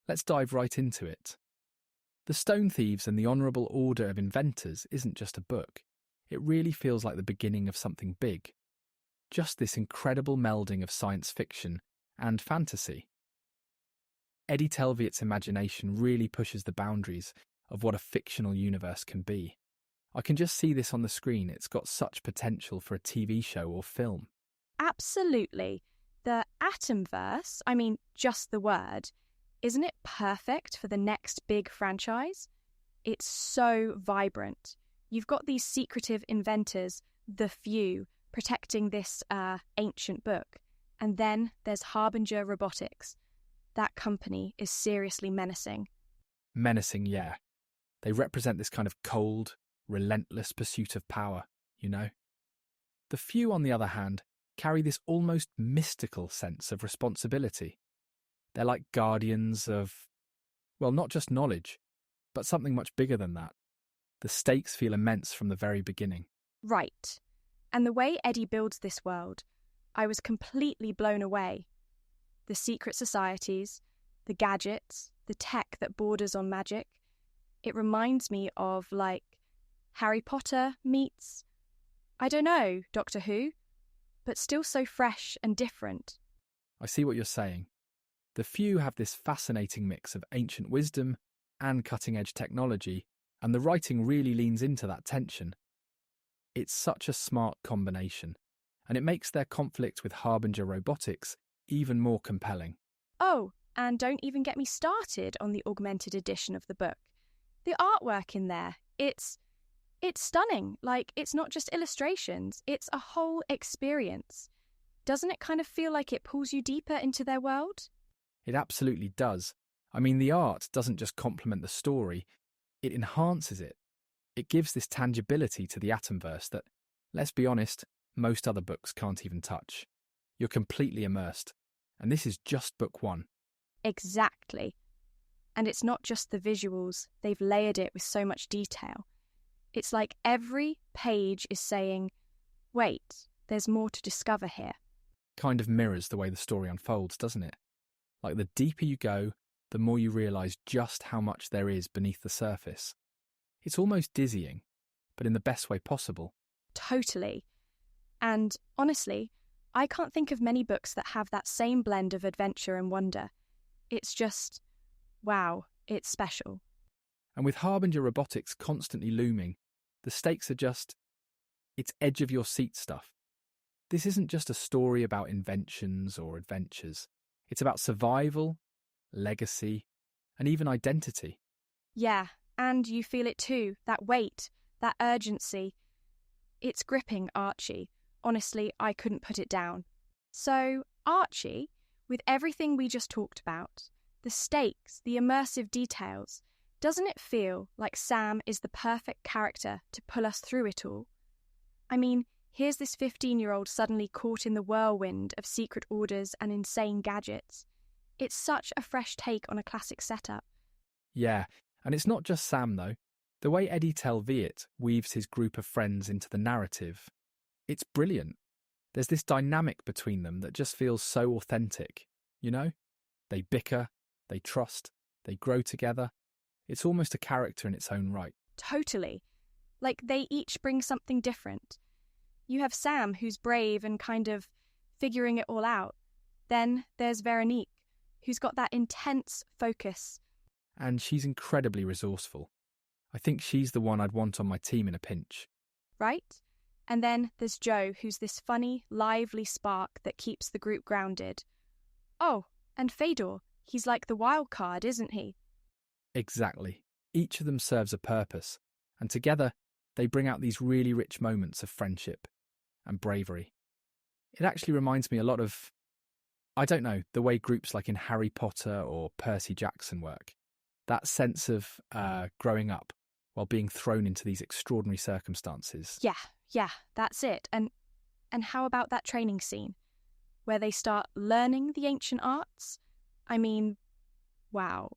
Let's dive right into it. The Stone Thieves and the Honourable Order of Inventors isn't just a book. It really feels like the beginning of something big. Just this incredible melding of science fiction and fantasy. Eddie Telviet's imagination really pushes the boundaries of what a fictional universe can be. I can just see this on the screen. It's got such potential for a TV show or film. Absolutely. The Atomverse, just the word, isn't it perfect for the next big franchise? It's so vibrant. You've got these secretive inventors, the few, protecting this ancient book. And then there's Harbinger Robotics. That company is seriously menacing. Menacing, yeah. They represent this kind of cold, relentless pursuit of power, you know? The few, on the other hand, carry this almost mystical sense of responsibility. They're like guardians of, well, not just knowledge, but something much bigger than that. The stakes feel immense from the very beginning. Right. And the way Eddie builds this world, I was completely blown away. The secret societies, the gadgets, the tech that borders on magic. It reminds me of, Harry Potter meets, I don't know, Doctor Who, but still so fresh and different. I see what you're saying. The few have this fascinating mix of ancient wisdom and cutting-edge technology, and the writing really leans into that tension. It's such a smart combination, and it makes their conflict with Harbinger Robotics even more compelling. Oh, and don't even get me started on the augmented edition of the book. The artwork in there, it's stunning. It's not just illustrations, it's a whole experience. Doesn't it kind of feel like it pulls you deeper into their world? It absolutely does. The art doesn't just complement the story, it enhances it. It gives this tangibility to the Atomverse that, let's be honest, most other books can't even touch. You're completely immersed. And this is just book one. Exactly. And it's not just the visuals, they've layered it with so much detail. It's like every page is saying, wait, there's more to discover here. Kind of mirrors the way the story unfolds, doesn't it? Like the deeper you go, the more you realise just how much there is beneath the surface. It's almost dizzying, but in the best way possible. Totally. And honestly, I can't think of many books that have that same blend of adventure and wonder. It's just, wow, it's special. And with Harbinger Robotics constantly looming, the stakes are just, it's edge-of-your-seat stuff. This isn't just a story about inventions or adventures. It's about survival, legacy, and even identity. Yeah, and you feel it too, that weight, that urgency. It's gripping, Archie. Honestly, I couldn't put it down. So, Archie, with everything we just talked about, the stakes, the immersive details, doesn't it feel like Sam is the perfect character to pull us through it all? Here's this 15-year-old suddenly caught in the whirlwind of secret orders and insane gadgets. It's such a fresh take on a classic setup. Yeah, and it's not just Sam, though. The way Eddie Telviet weaves his group of friends into the narrative, it's brilliant. There's this dynamic between them that just feels so authentic, you know? They bicker, they trust, they grow together. It's almost a character in its own right. Totally. They each bring something different. You have Sam, who's brave and kind of figuring it all out. Then there's Veronique, who's got that intense focus. And she's incredibly resourceful. I think she's the one I'd want on my team in a pinch. Right? And then there's Joe, who's this funny, lively spark that keeps the group grounded. Oh, and Fedor, he's like the wild card, isn't he? Exactly. Each of them serves a purpose, and together they bring out these really rich moments of friendship and bravery. It actually reminds me a lot of, the way groups like in Harry Potter or Percy Jackson work. That sense of growing up while being thrown into these extraordinary circumstances. Yeah, that's it. And how about that training scene where they start learning the ancient arts? Wow.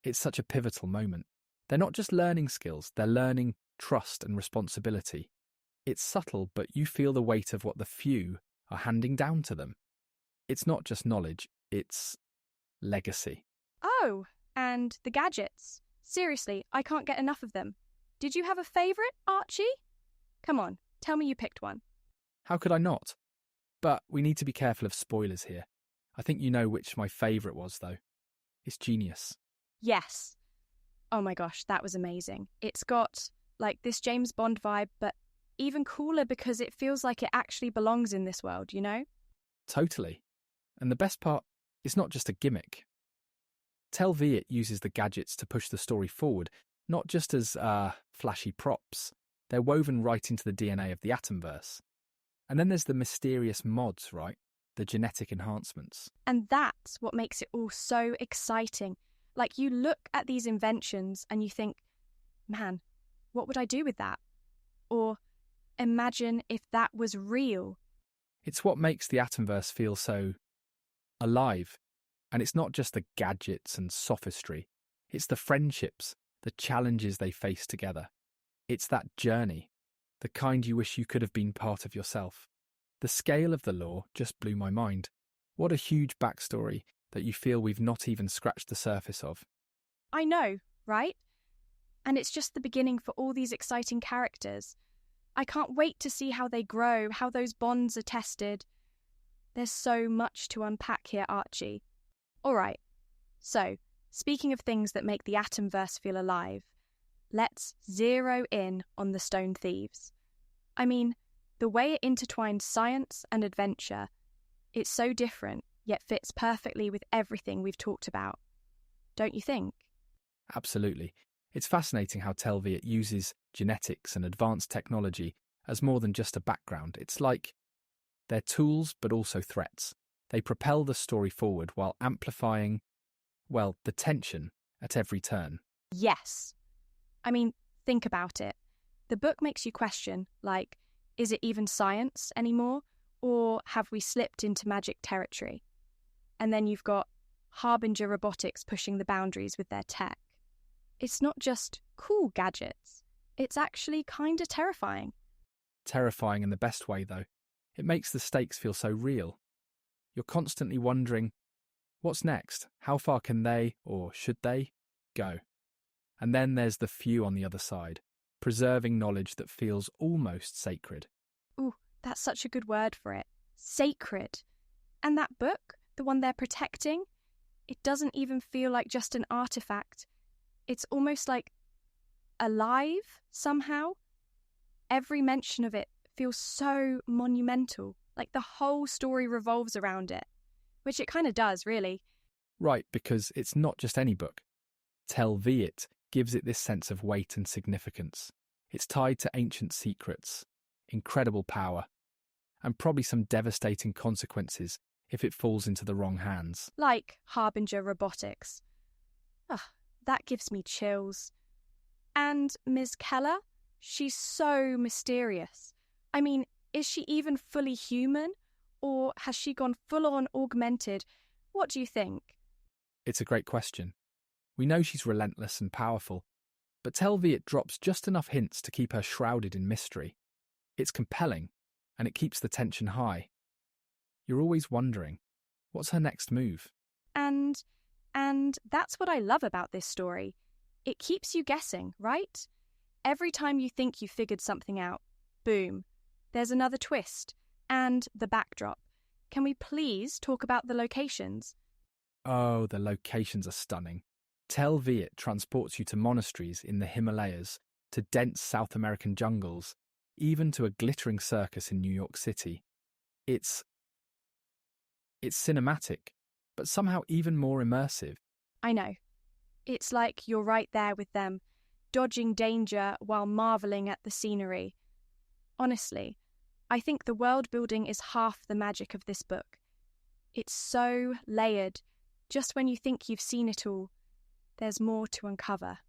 It's such a pivotal moment. They're not just learning skills, they're learning trust and responsibility. It's subtle, but you feel the weight of what the few are handing down to them. It's not just knowledge, it's legacy. Oh, And the gadgets. Seriously, I can't get enough of them. Did you have a favourite, Archie? Come on, tell me you picked one. How could I not? But we need to be careful of spoilers here. I think you know which my favourite was, though. It's genius. Yes. Oh my gosh, that was amazing. It's got, like, this James Bond vibe, but even cooler because it feels like it actually belongs in this world, you know? Totally. And the best part, it's not just a gimmick. Tel Viet uses the gadgets to push the story forward, not just as, flashy props. They're woven right into the DNA of the Atomverse. And then there's the mysterious mods, right? The genetic enhancements. And that's what makes it all so exciting. Like, you look at these inventions and you think, man, what would I do with that? Or imagine if that was real. It's what makes the Atomverse feel so alive. And it's not just the gadgets and sophistry. It's the friendships, the challenges they face together. It's that journey, the kind you wish you could have been part of yourself. The scale of the lore just blew my mind. What a huge backstory that you feel we've not even scratched the surface of. I know, right? And it's just the beginning for all these exciting characters. I can't wait to see how they grow, how those bonds are tested. There's so much to unpack here, Archie. All right, so, speaking of things that make the Atomverse feel alive, let's zero in on the Stone Thieves. I mean, the way it intertwines science and adventure, it's so different, yet fits perfectly with everything we've talked about. Don't you think? Absolutely. It's fascinating how Tel Viet uses genetics and advanced technology as more than just a background. It's like they're tools, but also threats. They propel the story forward while amplifying, well, the tension at every turn. Yes. I mean, think about it. The book makes you question, like, is it even science anymore? Or have we slipped into magic territory? And then you've got Harbinger Robotics pushing the boundaries with their tech. It's not just cool gadgets. It's actually kind of terrifying. Terrifying in the best way, though. It makes the stakes feel so real. You're constantly wondering, what's next? How far can they, or should they, go? And then there's the few on the other side, preserving knowledge that feels almost sacred. Ooh, that's such a good word for it. Sacred. And that book, the one they're protecting, it doesn't even feel like just an artifact. It's almost like alive somehow. Every mention of it feels so monumental, like the whole story revolves around it, which it kind of does, really. Right, because it's not just any book. Tel Viet gives it this sense of weight and significance. It's tied to ancient secrets, incredible power, and probably some devastating consequences if it falls into the wrong hands. Like Harbinger Robotics. Ugh, that gives me chills. And Ms. Keller? She's so mysterious. I mean, is she even fully human? Or has she gone full-on augmented? What do you think? It's a great question. We know she's relentless and powerful, but Tel Viet drops just enough hints to keep her shrouded in mystery. It's compelling, and it keeps the tension high. You're always wondering, what's her next move? And that's what I love about this story. It keeps you guessing, right? Every time you think you've figured something out, boom, there's another twist. And the backdrop. Can we please talk about the locations? Oh, the locations are stunning. Tel Viet transports you to monasteries in the Himalayas, to dense South American jungles, even to a glittering circus in New York City. It's cinematic, but somehow even more immersive. I know. It's like you're right there with them, dodging danger while marvelling at the scenery. Honestly, I think the world building is half the magic of this book. It's so layered. Just when you think you've seen it all, there's more to uncover.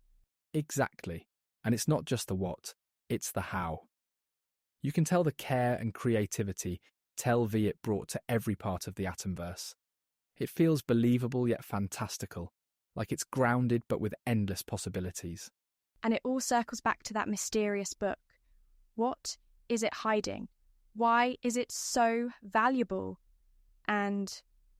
Exactly. And it's not just the what, it's the how. You can tell the care and creativity Tel Viet brought to every part of the Atomverse. It feels believable yet fantastical, like it's grounded but with endless possibilities. And it all circles back to that mysterious book. What is it hiding? Why is it so valuable? And,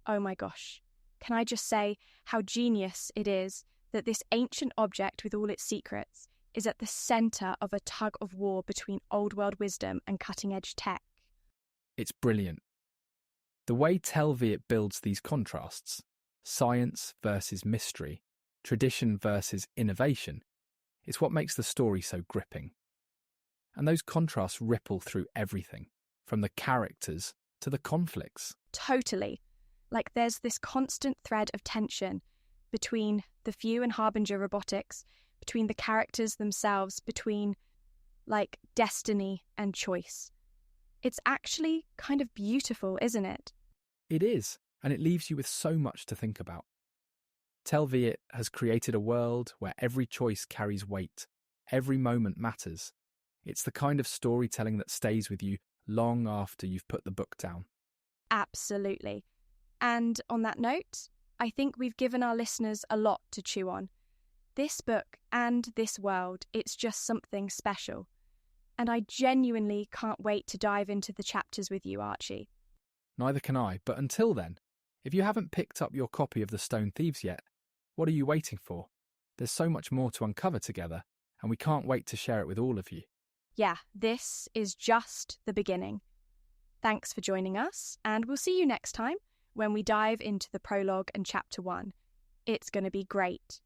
oh my gosh, can I just say how genius it is that this ancient object with all its secrets is at the centre of a tug of war between old world wisdom and cutting-edge tech. It's brilliant. The way Tel Viet builds these contrasts, science versus mystery, tradition versus innovation, is what makes the story so gripping. And those contrasts ripple through everything, from the characters to the conflicts. Totally. Like there's this constant thread of tension between the few and Harbinger Robotics, between the characters themselves, between, like, destiny and choice. It's actually kind of beautiful, isn't it? It is, and it leaves you with so much to think about. Tel Viet has created a world where every choice carries weight, every moment matters. It's the kind of storytelling that stays with you long after you've put the book down. Absolutely. And on that note, I think we've given our listeners a lot to chew on. This book and this world, it's just something special. And I genuinely can't wait to dive into the chapters with you, Archie. Neither can I, but until then, if you haven't picked up your copy of The Stone Thieves yet, what are you waiting for? There's so much more to uncover together, and we can't wait to share it with all of you. Yeah, this is just the beginning. Thanks for joining us, and we'll see you next time when we dive into the prologue and chapter 1. It's going to be great.